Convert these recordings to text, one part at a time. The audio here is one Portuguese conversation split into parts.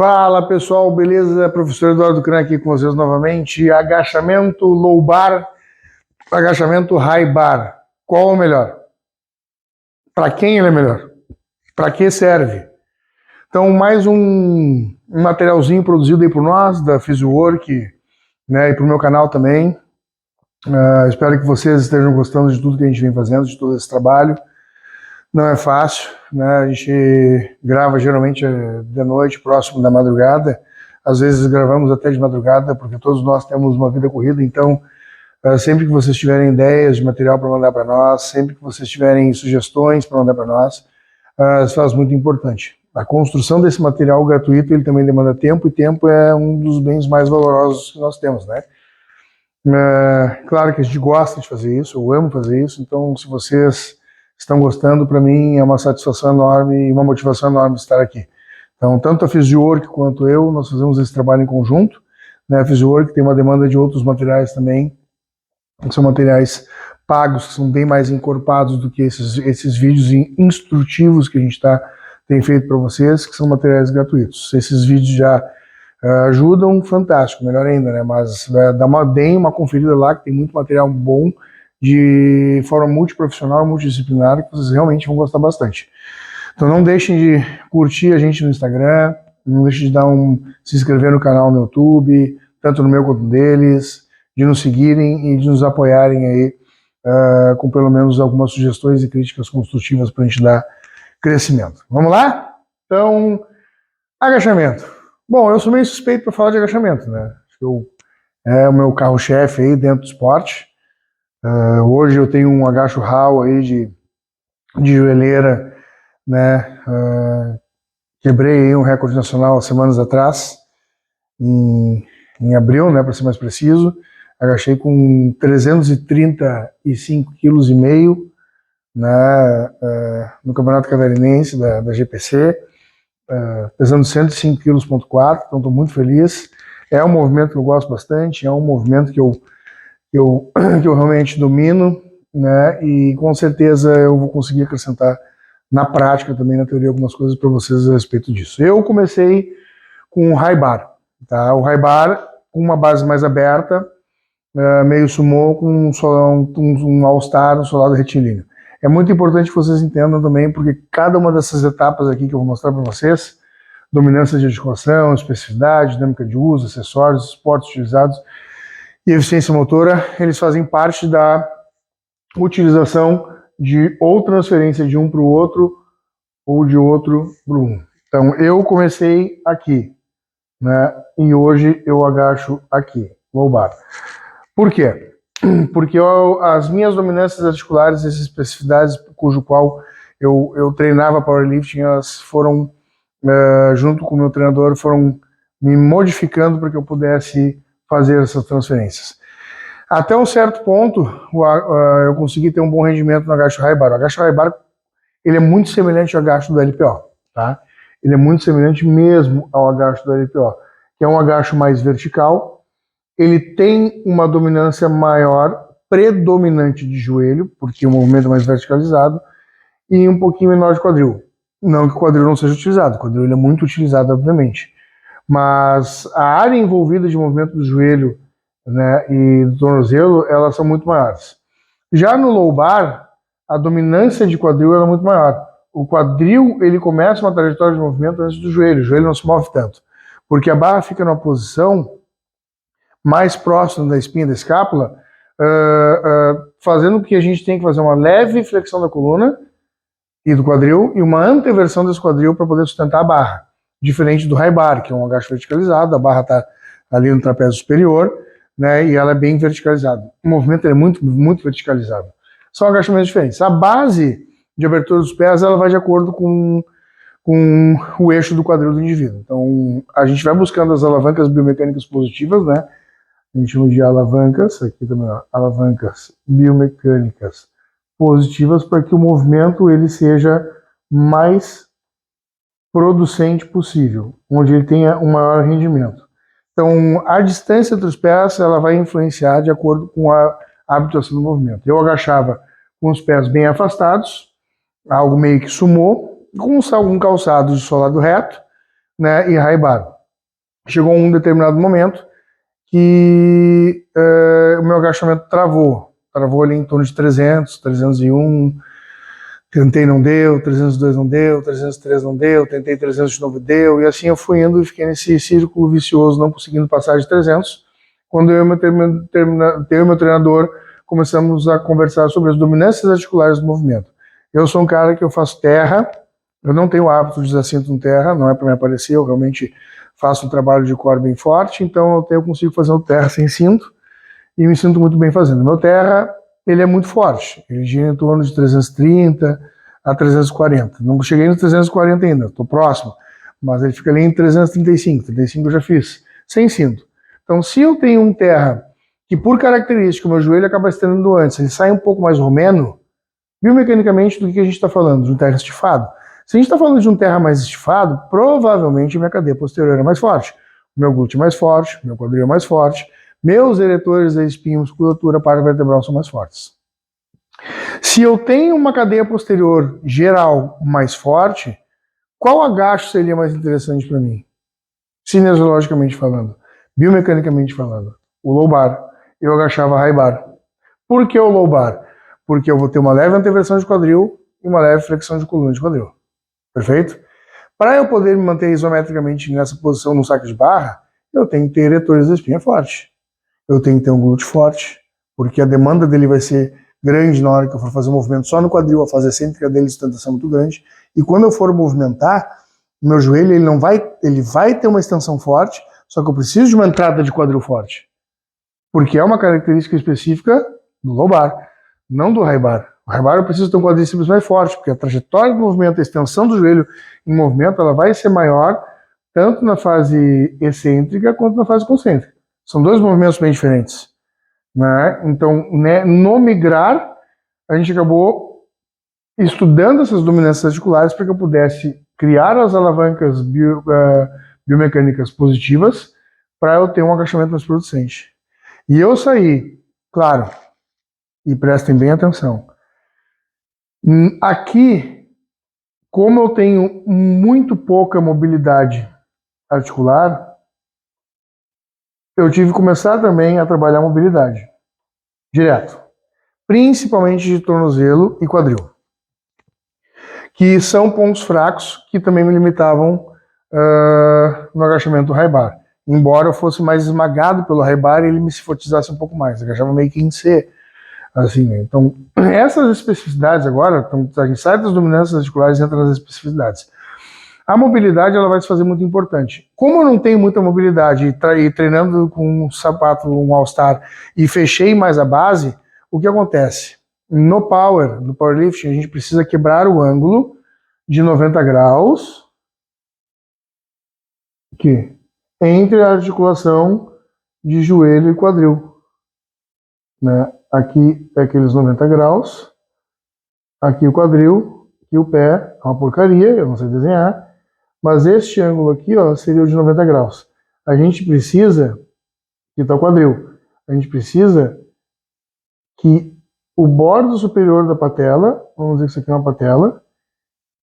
Fala pessoal, beleza? Professor Eduardo Kran aqui com vocês novamente. Agachamento low bar, agachamento high bar. Qual é o melhor? Para quem ele é melhor? Para que serve? Então, mais um materialzinho produzido aí por nós, da PhysioWork, né, e para o meu canal também. Espero que vocês estejam gostando de tudo que a gente vem fazendo, de todo esse trabalho. Não é fácil, né? A gente grava geralmente de noite, próximo da madrugada. Às vezes gravamos até de madrugada, porque todos nós temos uma vida corrida. Então, sempre que vocês tiverem ideias de material para mandar para nós, sempre que vocês tiverem sugestões para mandar para nós, isso faz muito importante. A construção desse material gratuito, ele também demanda tempo, e tempo é um dos bens mais valorosos que nós temos, né? Claro que a gente gosta de fazer isso, eu amo fazer isso, então se vocês estão gostando, para mim é uma satisfação enorme e uma motivação enorme estar aqui. Então, tanto a PhysioWork quanto eu, nós fazemos esse trabalho em conjunto, né? A PhysioWork tem uma demanda de outros materiais também, que são materiais pagos, que são bem mais encorpados do que esses vídeos instrutivos que a gente tem feito para vocês, que são materiais gratuitos. Esses vídeos já ajudam, fantástico, melhor ainda, né? Mas deem uma conferida lá, que tem muito material bom, de forma multiprofissional, multidisciplinar, que vocês realmente vão gostar bastante. Então não deixem de curtir a gente no Instagram, não deixem de se inscrever no canal no YouTube, tanto no meu quanto no deles, de nos seguirem e de nos apoiarem aí com pelo menos algumas sugestões e críticas construtivas para a gente dar crescimento. Vamos lá? Então, agachamento. Bom, eu sou meio suspeito para falar de agachamento, né? É o meu carro-chefe aí dentro do esporte. Hoje eu tenho um agacho raw aí de joelheira, né? Quebrei aí um recorde nacional há semanas atrás, em abril, né, para ser mais preciso. Agachei com 335,5 kg, né, no Campeonato Catarinense da GPC, pesando 105,4 kg, então estou muito feliz. É um movimento que eu gosto bastante, é um movimento que eu realmente domino, né, e com certeza eu vou conseguir acrescentar na prática também, na teoria, algumas coisas para vocês a respeito disso. Eu comecei com o high bar, tá? O high bar com uma base mais aberta, meio sumô, com um all-star, um solado retilíneo. É muito importante que vocês entendam também, porque cada uma dessas etapas aqui que eu vou mostrar para vocês, dominância de articulação, especificidade, dinâmica de uso, acessórios, esportes utilizados e eficiência motora, eles fazem parte da utilização de ou transferência de um para o outro, ou de outro para um. Então, eu comecei aqui, né, e hoje eu agacho aqui, low bar. Por quê? Porque as minhas dominâncias articulares, essas especificidades cujo qual eu treinava powerlifting, elas foram, junto com o meu treinador, foram me modificando para que eu pudesse fazer essas transferências. Até um certo ponto, eu consegui ter um bom rendimento no agacho high bar. O agacho high bar, ele é muito semelhante ao agacho do LPO, tá? Ele é muito semelhante mesmo ao agacho do LPO, que é um agacho mais vertical. Ele tem uma dominância maior, predominante de joelho, porque o movimento é mais verticalizado, e um pouquinho menor de quadril. Não que o quadril não seja utilizado, o quadril ele é muito utilizado, obviamente. Mas a área envolvida de movimento do joelho, né, e do tornozelo, elas são muito maiores. Já no low bar, a dominância de quadril é muito maior. O quadril, ele começa uma trajetória de movimento antes do joelho. O joelho não se move tanto, porque a barra fica numa posição mais próxima da espinha da escápula, fazendo com que a gente tenha que fazer uma leve flexão da coluna e do quadril e uma anteversão desse quadril para poder sustentar a barra. Diferente do high bar, que é um agacho verticalizado, a barra está ali no trapézio superior, né, e ela é bem verticalizada. O movimento é muito, muito verticalizado. São agachamentos diferentes. A base de abertura dos pés, ela vai de acordo com o eixo do quadril do indivíduo. Então, a gente vai buscando as alavancas biomecânicas positivas, né? A gente chama de alavancas, aqui também, ó, alavancas biomecânicas positivas, para que o movimento ele seja mais producente possível, onde ele tenha um maior rendimento. Então, a distância entre os pés, ela vai influenciar de acordo com a habituação do movimento. Eu agachava com os pés bem afastados, algo meio que sumô, com um calçado de solado reto, né, e high bar. chegou um determinado momento que o meu agachamento travou ali em torno de 300, 301, tentei não deu, 302 não deu, 303 não deu, tentei 300 de novo deu, e assim eu fui indo e fiquei nesse círculo vicioso, não conseguindo passar de 300, quando eu e meu treinador começamos a conversar sobre as dominâncias articulares do movimento. Eu sou um cara que eu faço terra, eu não tenho o hábito de usar cinto no terra, não é para me aparecer, eu realmente faço um trabalho de core bem forte, então eu consigo fazer o terra sem cinto, e me sinto muito bem fazendo. Meu terra, ele é muito forte, ele gira em torno de 330 a 340. Não cheguei nos 340 ainda, estou próximo, mas ele fica ali em 335, 35 eu já fiz, sem cinto. Então, se eu tenho um terra que, por característica, o meu joelho acaba estendendo antes, ele sai um pouco mais romeno, biomecanicamente, do que a gente está falando, de um terra estifado. Se a gente está falando de um terra mais estifado, provavelmente minha cadeia posterior é mais forte, o meu glúteo é mais forte, meu quadril é mais forte, meus eretores da espinha e musculatura paravertebral são mais fortes. Se eu tenho uma cadeia posterior geral mais forte, qual agacho seria mais interessante para mim? Cinesiologicamente falando, biomecanicamente falando, o low bar. Eu agachava high bar. Por que o low bar? Porque eu vou ter uma leve anteversão de quadril e uma leve flexão de coluna de quadril. Perfeito? Para eu poder me manter isometricamente nessa posição no saco de barra, eu tenho que ter eretores da espinha forte. Eu tenho que ter um glúteo forte, porque a demanda dele vai ser grande na hora que eu for fazer um movimento só no quadril, a fase excêntrica dele de sustentação muito grande. E quando eu for movimentar, meu joelho ele vai ter uma extensão forte, só que eu preciso de uma entrada de quadril forte. Porque é uma característica específica do low bar, não do high bar. O high bar eu preciso ter um quadríceps mais forte, porque a trajetória do movimento, a extensão do joelho em movimento, ela vai ser maior tanto na fase excêntrica quanto na fase concêntrica. São dois movimentos bem diferentes. Né? Então, né, no migrar, a gente acabou estudando essas dominâncias articulares para que eu pudesse criar as alavancas biomecânicas positivas para eu ter um agachamento mais producente. E eu saí, claro, e prestem bem atenção, aqui, como eu tenho muito pouca mobilidade articular, eu tive que começar também a trabalhar a mobilidade, direto. Principalmente de tornozelo e quadril. Que são pontos fracos que também me limitavam no agachamento high bar. Embora eu fosse mais esmagado pelo high bar, ele me se fortizasse um pouco mais. Eu agachava meio que em C. Assim, né? Então, essas especificidades agora, a gente sai das dominâncias articulares e entra nas especificidades. A mobilidade ela vai se fazer muito importante. Como eu não tenho muita mobilidade e treinando com um sapato, um All-Star, e fechei mais a base, o que acontece? No powerlifting, a gente precisa quebrar o ângulo de 90 graus aqui, entre a articulação de joelho e quadril. Né? Aqui é aqueles 90 graus, aqui o quadril, aqui o pé, é uma porcaria, eu não sei desenhar, mas este ângulo aqui ó, seria o de 90 graus. A gente precisa, aqui está o quadril, a gente precisa que o bordo superior da patela, vamos dizer que isso aqui é uma patela,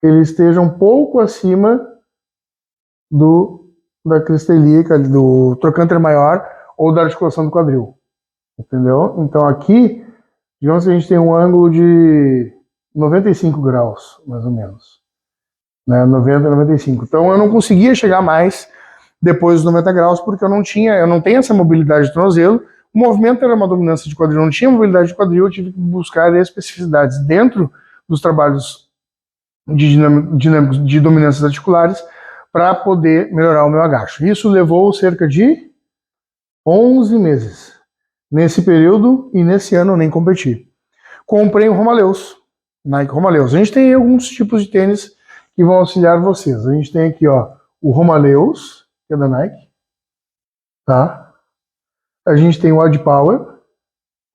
ele esteja um pouco acima da crista ilíaca, do trocânter maior ou da articulação do quadril. Entendeu? Então aqui, digamos que a gente tem um ângulo de 95 graus, mais ou menos. Né? 90, 95. Então eu não conseguia chegar mais depois dos 90 graus porque eu não tenho essa mobilidade de tornozelo. O movimento era uma dominância de quadril, não tinha mobilidade de quadril, eu tive que buscar especificidades dentro dos trabalhos de dominâncias articulares para poder melhorar o meu agacho. Isso levou cerca de 11 meses. Nesse período e nesse ano eu nem competi. Comprei um Romaleus, Nike Romaleus. A gente tem alguns tipos de tênis que vão auxiliar vocês. A gente tem aqui ó, o Romaleus, que é da Nike. Tá? A gente tem o Ad Power,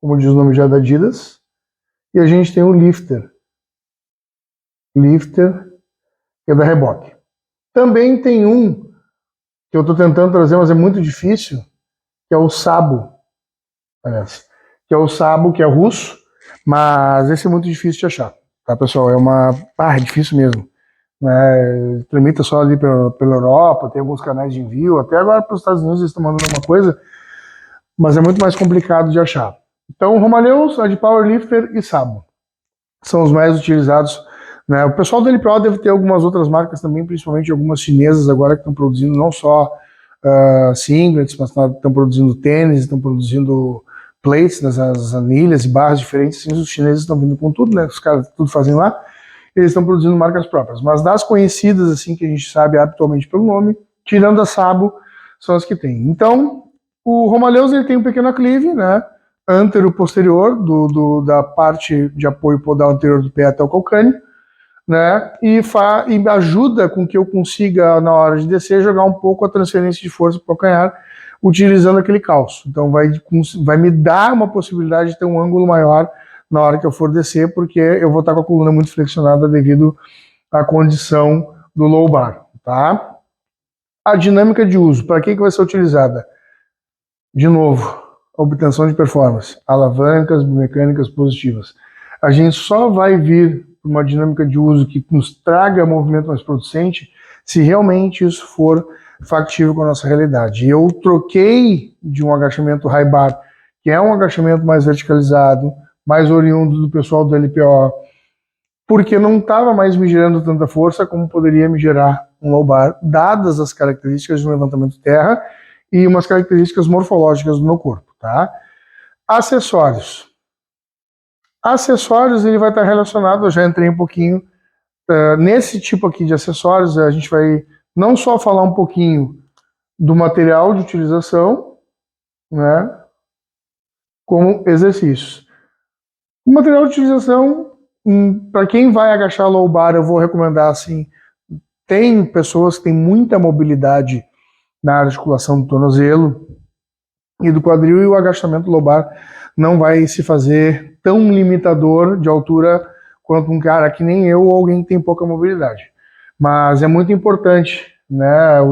como diz o nome já da Adidas. E a gente tem o Lifter. Lifter, que é da Reebok. Também tem um que eu estou tentando trazer, mas é muito difícil, que é o Sabo. Parece. Que é o Sabo, que é russo, mas esse é muito difícil de achar, tá, pessoal? É difícil mesmo. né? Tramita só ali pela Europa, tem alguns canais de envio, até agora para os Estados Unidos eles estão mandando alguma coisa, mas é muito mais complicado de achar. Então, Romaleus, Ad Powerlifter e Sabo são os mais utilizados, né? O pessoal da LPO deve ter algumas outras marcas também, principalmente algumas chinesas agora que estão produzindo não só singlets, mas estão produzindo tênis, estão produzindo plates, as anilhas e barras diferentes. Sim, os chineses estão vindo com tudo, né? Os caras tudo fazem lá. Eles estão produzindo marcas próprias. Mas das conhecidas, assim, que a gente sabe habitualmente pelo nome, tirando a Sabo, são as que tem. Então, o Romaleus ele tem um pequeno aclive, né? Antero-posterior, da parte de apoio podal anterior do pé até o calcâneo, né? E ajuda com que eu consiga, na hora de descer, jogar um pouco a transferência de força para o calcanhar, utilizando aquele calço. Então vai me dar uma possibilidade de ter um ângulo maior na hora que eu for descer, porque eu vou estar com a coluna muito flexionada devido à condição do lombar, tá? A dinâmica de uso, para que vai ser utilizada? De novo, obtenção de performance, alavancas biomecânicas positivas. A gente só vai vir para uma dinâmica de uso que nos traga movimento mais producente se realmente isso for factível com a nossa realidade. Eu troquei de um agachamento high bar, que é um agachamento mais verticalizado, mais oriundo do pessoal do LPO, porque não estava mais me gerando tanta força como poderia me gerar um low bar, dadas as características de um levantamento terra e umas características morfológicas do meu corpo, tá? Acessórios. Acessórios, ele vai estar relacionado, eu já entrei um pouquinho, nesse tipo aqui de acessórios, a gente vai não só falar um pouquinho do material de utilização, né, como exercícios. O material de utilização, para quem vai agachar low bar, eu vou recomendar assim, tem pessoas que têm muita mobilidade na articulação do tornozelo e do quadril, e o agachamento low bar não vai se fazer tão limitador de altura quanto um cara que nem eu ou alguém que tem pouca mobilidade. Mas é muito importante, né, a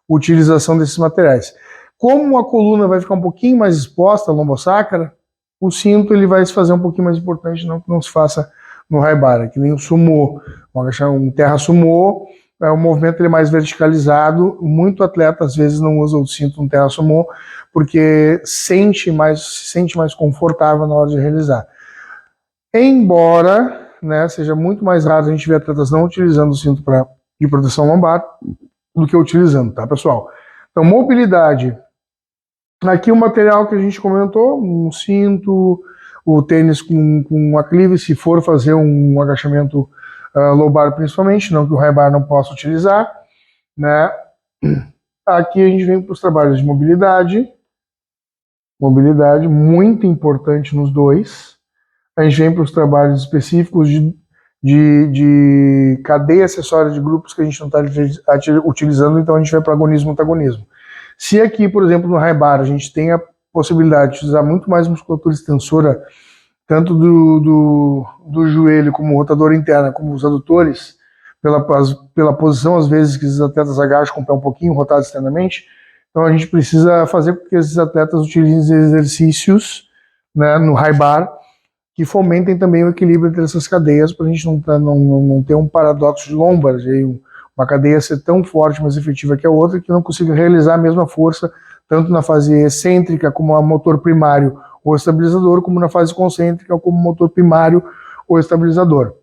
utilização desses materiais. Como a coluna vai ficar um pouquinho mais exposta, a lombosacra, o cinto ele vai se fazer um pouquinho mais importante, não que não se faça no high bar, que nem o sumô, um terra sumô, o movimento ele é mais verticalizado, muito atleta às vezes não usa o cinto no terra sumô, porque se sente mais confortável na hora de realizar. Embora, né, seja muito mais raro a gente ver atletas não utilizando o cinto de proteção lombar do que utilizando, tá, pessoal? Então, mobilidade. Aqui o material que a gente comentou, um cinto, o tênis com aclive, se for fazer um agachamento low bar principalmente, não que o high bar não possa utilizar, né? Aqui a gente vem para os trabalhos de mobilidade, muito importante nos dois. A gente vem para os trabalhos específicos de cadeia acessória de grupos que a gente não está utilizando, então a gente vai para agonismo e antagonismo. Se aqui, por exemplo, no high bar, a gente tem a possibilidade de utilizar muito mais musculatura extensora, tanto do joelho como rotador interna, como os adutores, pela posição, às vezes, que esses atletas agacham com o pé um pouquinho rotado externamente, então a gente precisa fazer com que esses atletas utilizem exercícios, né, no high bar, que fomentem também o equilíbrio entre essas cadeias, para a gente não ter um paradoxo de lombar, uma cadeia ser tão forte, mais efetiva que a outra, que não consiga realizar a mesma força, tanto na fase excêntrica, como a motor primário ou estabilizador, como na fase concêntrica, como motor primário ou estabilizador.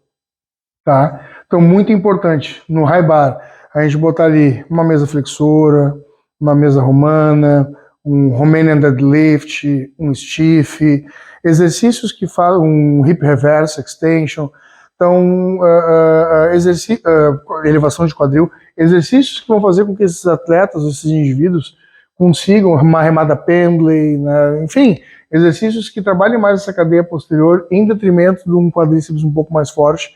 Tá? Então, muito importante, no high bar, a gente botar ali uma mesa flexora, uma mesa romana, um Romanian deadlift, um stiff, exercícios que fazem um hip reverse extension, então elevação de quadril, exercícios que vão fazer com que esses atletas, esses indivíduos, consigam uma remada pendley, né? Enfim, exercícios que trabalhem mais essa cadeia posterior em detrimento de um quadríceps um pouco mais forte,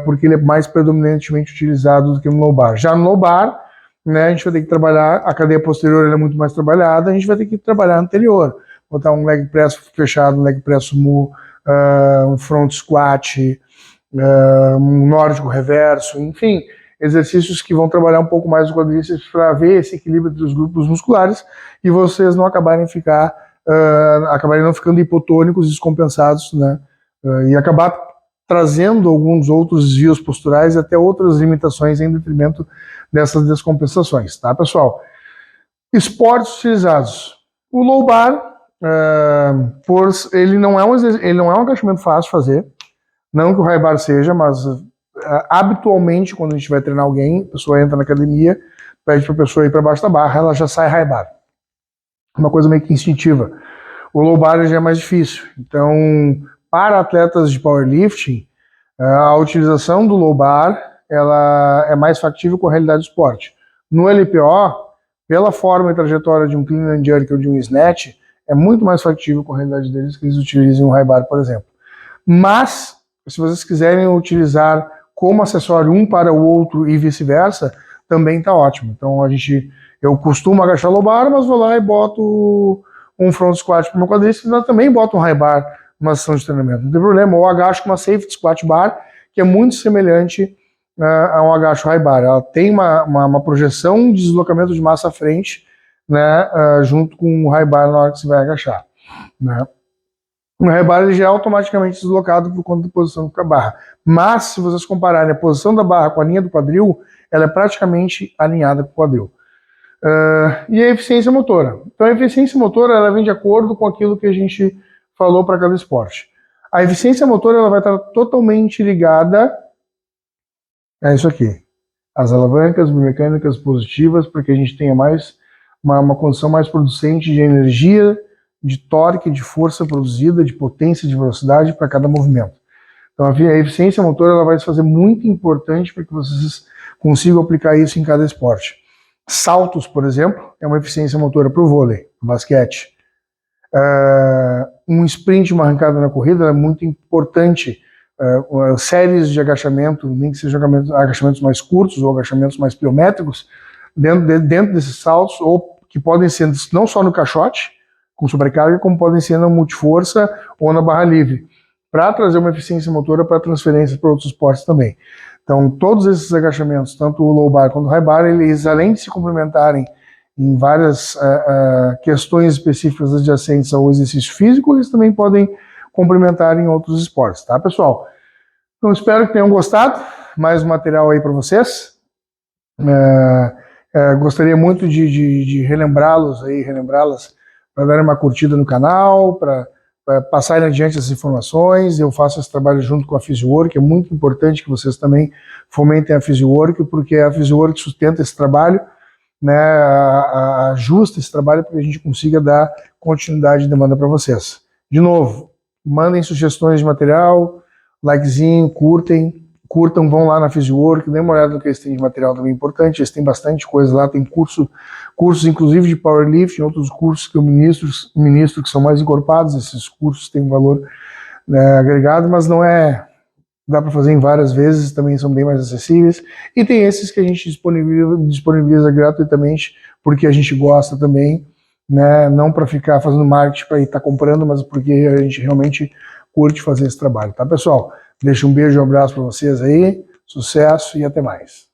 porque ele é mais predominantemente utilizado do que no low bar. Já no low bar, né, a gente vai ter que trabalhar, a cadeia posterior é muito mais trabalhada, a gente vai ter que trabalhar a anterior, botar um leg press fechado, um leg press sumo, um front squat, um nórdico reverso, enfim, exercícios que vão trabalhar um pouco mais o quadríceps para ver esse equilíbrio entre os grupos musculares e vocês não acabarem não ficando hipotônicos, descompensados, né, e acabar trazendo alguns outros desvios posturais e até outras limitações em detrimento dessas descompensações, tá, pessoal? Esportes utilizados. O low bar, ele não é um agachamento fácil de fazer, não que o high bar seja, mas habitualmente quando a gente vai treinar alguém, a pessoa entra na academia, pede para a pessoa ir para baixo da barra, ela já sai high bar. Uma coisa meio que instintiva. O low bar já é mais difícil. Então, para atletas de powerlifting, a utilização do low bar ela é mais factível com a realidade do esporte. No LPO, pela forma e trajetória de um clean and jerk ou de um snatch, é muito mais factível com a realidade deles que eles utilizem um high bar, por exemplo. Mas, se vocês quiserem utilizar como acessório um para o outro e vice-versa, também está ótimo. Então, eu costumo agachar low bar, mas vou lá e boto um front squat para o meu quadríceps, mas também boto um high bar numa sessão de treinamento. Não tem problema, ou agacho com uma safety squat bar, que é muito semelhante a um agacho high bar. Ela tem uma projeção de deslocamento de massa à frente, né, junto com o high bar na hora que você vai agachar. Né. O high bar ele já é automaticamente deslocado por conta da posição da barra. Mas, se vocês compararem a posição da barra com a linha do quadril, ela é praticamente alinhada com o quadril. E a eficiência motora. Então, a eficiência motora ela vem de acordo com aquilo que a gente falou para cada esporte. A eficiência motora ela vai estar totalmente ligada a isso aqui. As alavancas biomecânicas positivas, para que a gente tenha mais uma condição mais producente de energia, de torque, de força produzida, de potência, de velocidade para cada movimento. Então, a eficiência motora ela vai se fazer muito importante para que vocês consigam aplicar isso em cada esporte. Saltos, por exemplo, é uma eficiência motora para o vôlei, para o basquete. Um sprint, uma arrancada na corrida é muito importante. Séries de agachamento, nem que sejam agachamentos mais curtos ou agachamentos mais pliométricos, dentro desses saltos, ou que podem ser não só no caixote, com sobrecarga, como podem ser na multiforça ou na barra livre, para trazer uma eficiência motora para transferência para outros esportes também. Então, todos esses agachamentos, tanto o low bar quanto o high bar, eles, além de se complementarem em várias questões específicas adjacentes ao exercício físico, eles também podem complementar em outros esportes, tá, pessoal? Então, espero que tenham gostado. Mais um material aí para vocês. Gostaria muito de relembrá-las para darem uma curtida no canal, para passarem adiante essas informações. Eu faço esse trabalho junto com a PhysioWork, é muito importante que vocês também fomentem a PhysioWork, porque a PhysioWork sustenta esse trabalho, né, ajusta esse trabalho para que a gente consiga dar continuidade e demanda para vocês. De novo, mandem sugestões de material, likezinho, curtam, vão lá na PhysioWork, dêem uma olhada no que eles têm de material também importante, eles têm bastante coisa lá, tem cursos inclusive de powerlifting, outros cursos que eu ministro que são mais encorpados, esses cursos têm um valor, né, agregado, mas não dá para fazer em várias vezes, também são bem mais acessíveis, e tem esses que a gente disponibiliza gratuitamente, porque a gente gosta também, né, não para ficar fazendo marketing para estar comprando, mas porque a gente realmente curte fazer esse trabalho, tá, pessoal? Deixo um beijo e um abraço para vocês aí, sucesso e até mais.